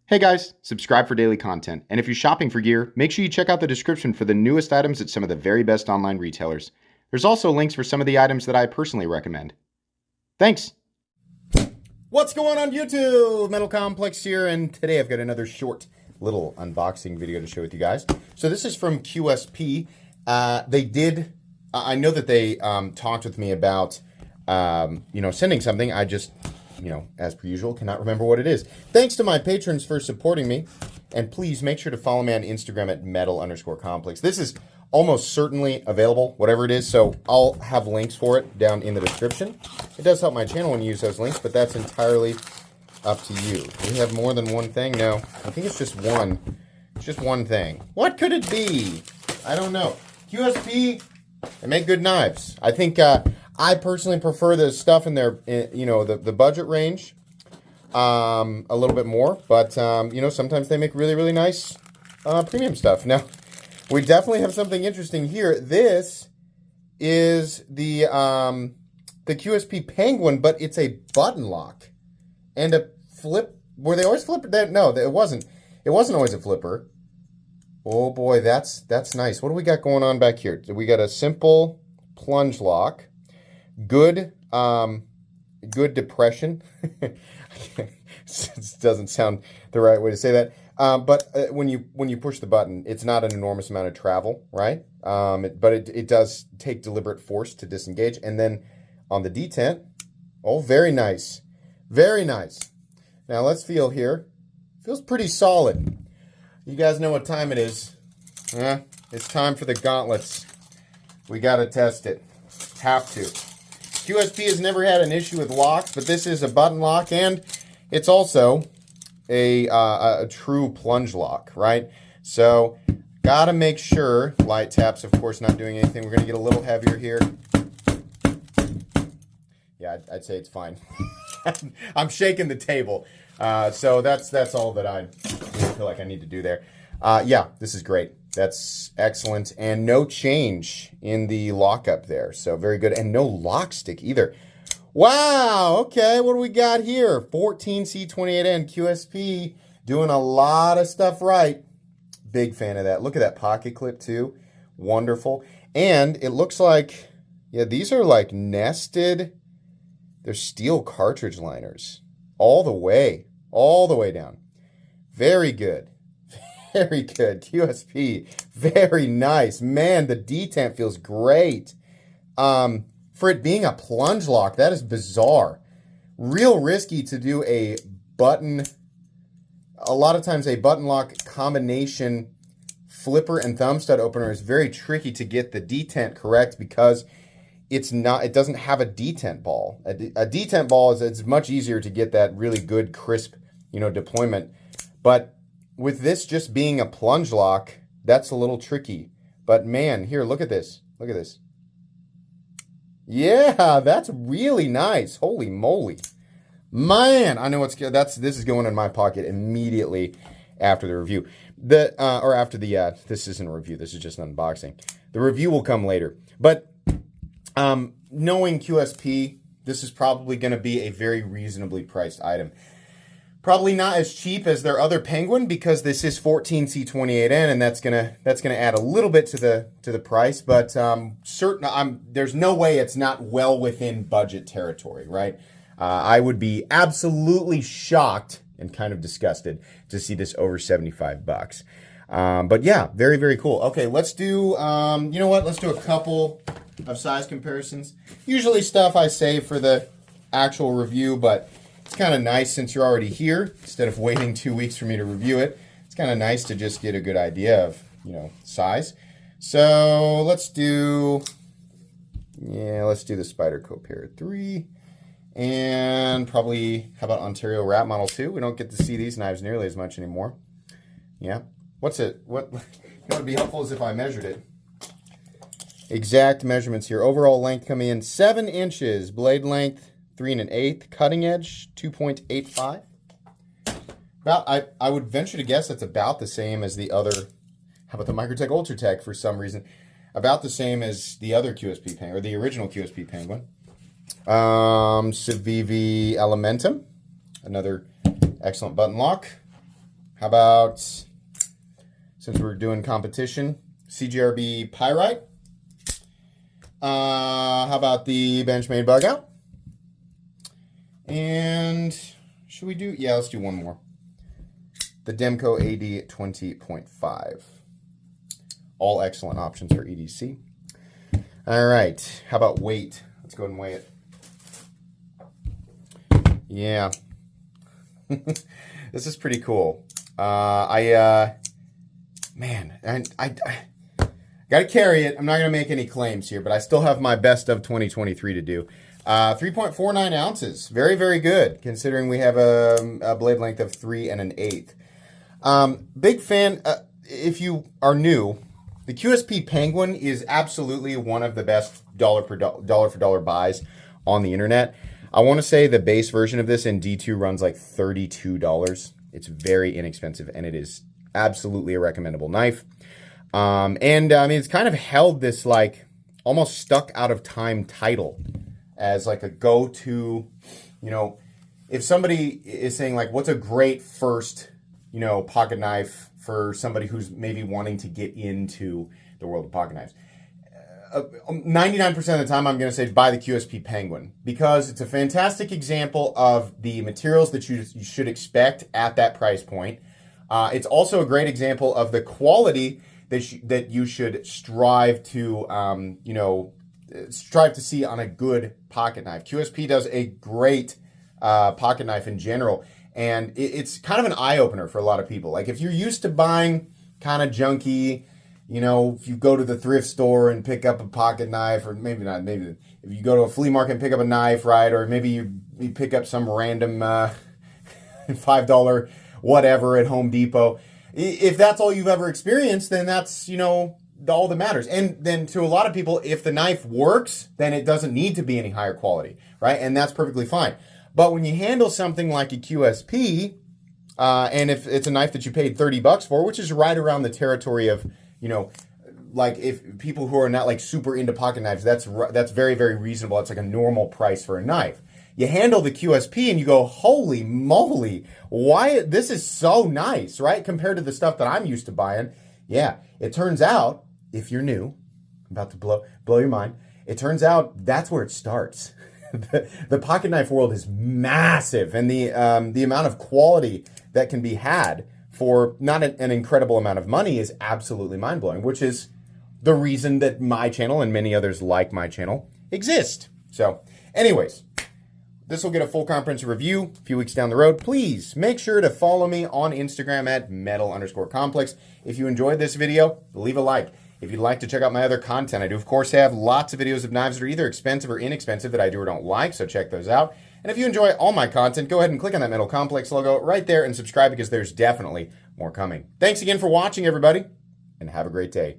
Hey guys, subscribe for daily content. And if you're shopping for gear, make sure you check out the description for the newest items at some of the very best online retailers. There's also links for some of the items that I personally recommend. Thanks! What's going on YouTube? Metal Complex here, and today I've got another short little unboxing video to share with you guys. So this is from QSP. I know that they talked with me about, sending something. I just, as per usual, cannot remember what it is. Thanks to my patrons for supporting me. And please make sure to follow me on Instagram at metal_complex. This is almost certainly available, whatever it is. So I'll have links for it down in the description. It does help my channel when you use those links, but that's entirely up to you. Do we have more than one thing? No, I think it's just one. It's just one thing. What could it be? I don't know. QSP, they make good knives. I think I personally prefer the stuff in their, the budget range a little bit more. But, sometimes they make really, really nice premium stuff. Now, we definitely have something interesting here. This is the QSP Penguin, but it's a button lock and a flip. Were they always flipper? No, it wasn't. It wasn't always a flipper. Oh boy, that's nice. What do we got going on back here? We got a simple plunge lock. Good depression. It doesn't sound the right way to say that. But when you push the button, it's not an enormous amount of travel, right? But it does take deliberate force to disengage. And then on the detent, oh, very nice. Very nice. Now let's feel here. Feels pretty solid. You guys know what time it is. It's time for the gauntlets. We got to test it. Have to. QSP has never had an issue with locks, but this is a button lock, and it's also a true plunge lock, right? So, gotta make sure, light taps, of course, not doing anything. We're gonna get a little heavier here. Yeah, I'd say it's fine. I'm shaking the table. So that's all that I feel like I need to do there. Yeah, this is great. That's excellent. And no change in the lockup there. So very good. And no lock stick either. Wow. Okay. What do we got here? 14C28N QSP doing a lot of stuff right. Big fan of that. Look at that pocket clip too. Wonderful. And it looks like, yeah, these are like nested. They're steel cartridge liners all the way down. Very good. Very good. QSP. Very nice. Man, the detent feels great. For it being a plunge lock, that is bizarre. Real risky to do a button. A lot of times a button lock combination flipper and thumb stud opener is very tricky to get the detent correct because it doesn't have a detent ball. A detent ball it's much easier to get that really good crisp, deployment. But with this just being a plunge lock, that's a little tricky. But man, here, look at this. Look at this. Yeah, that's really nice. Holy moly. Man, I know this is going in my pocket immediately after the review. This isn't a review, this is just an unboxing. The review will come later. But knowing QSP, this is probably going to be a very reasonably priced item. Probably not as cheap as their other Penguin because this is 14C28N, and that's gonna add a little bit to the price. But there's no way it's not well within budget territory, right? I would be absolutely shocked and kind of disgusted to see this over $75. But yeah, very, very cool. Okay, let's do let's do a couple of size comparisons. Usually stuff I save for the actual review, but it's kind of nice since you're already here, instead of waiting 2 weeks for me to review it. It's kind of nice to just get a good idea of, size. So let's do the Spyderco Para 3. And probably, how about Ontario Rat Model 2? We don't get to see these knives nearly as much anymore. Yeah. What would be helpful is if I measured it. Exact measurements here. Overall length coming in 7 inches. Blade length 3 1/8, cutting edge 2.85. I would venture to guess that's about the same as the other. How about the Microtech Ultratech for some reason? About the same as the other QSP Penguin, or the original QSP Penguin. Civivi Elementum, another excellent button lock. How about, since we're doing competition, CGRB Pyrite? How about the Benchmade Bug Out? And should we do, yeah, let's do one more. The Demco AD 20.5. All excellent options for EDC. All right, how about weight? Let's go ahead and weigh it. Yeah. This is pretty cool. Man, I got to carry it. I'm not going to make any claims here, but I still have my best of 2023 to do. 3.49 ounces. Very, very good, considering we have a blade length of 3 1/8. Big fan. If you are new, the QSP Penguin is absolutely one of the best dollar for dollar buys on the internet. I want to say the base version of this in D2 runs like $32. It's very inexpensive, and it is absolutely a recommendable knife. I mean, it's kind of held this like almost stuck out of time title as like a go-to, you know, if somebody is saying like, what's a great first, you know, pocket knife for somebody who's maybe wanting to get into the world of pocket knives. 99% of the time I'm going to say buy the QSP Penguin because it's a fantastic example of the materials that you should expect at that price point. It's also a great example of the quality that you should strive to, strive to see on a good pocket knife. QSP does a great pocket knife in general, and it's kind of an eye-opener for a lot of people. Like if you're used to buying kind of junky, you know, if you go to the thrift store and pick up a pocket knife, or maybe not, maybe if you go to a flea market and pick up a knife, right? Or maybe you pick up some random $5 whatever at Home Depot. If that's all you've ever experienced, then that's, you know, all that matters. And then to a lot of people, if the knife works, then it doesn't need to be any higher quality, right? And that's perfectly fine. But when you handle something like a QSP, and if it's a knife that you paid $30 for, which is right around the territory of, you know, like if people who are not like super into pocket knives, that's very, very reasonable. It's like a normal price for a knife. You handle the QSP and you go, holy moly, why this is so nice, right? Compared to the stuff that I'm used to buying. Yeah, it turns out, if you're new, I'm about to blow your mind, it turns out that's where it starts. The pocket knife world is massive, and the amount of quality that can be had for not an incredible amount of money is absolutely mind-blowing, which is the reason that my channel and many others like my channel exist. So anyways, this will get a full comprehensive review a few weeks down the road. Please make sure to follow me on Instagram at metal_complex. If you enjoyed this video, leave a like. If you'd like to check out my other content, I do, of course, have lots of videos of knives that are either expensive or inexpensive that I do or don't like, so check those out. And if you enjoy all my content, go ahead and click on that Metal Complex logo right there and subscribe because there's definitely more coming. Thanks again for watching, everybody, and have a great day.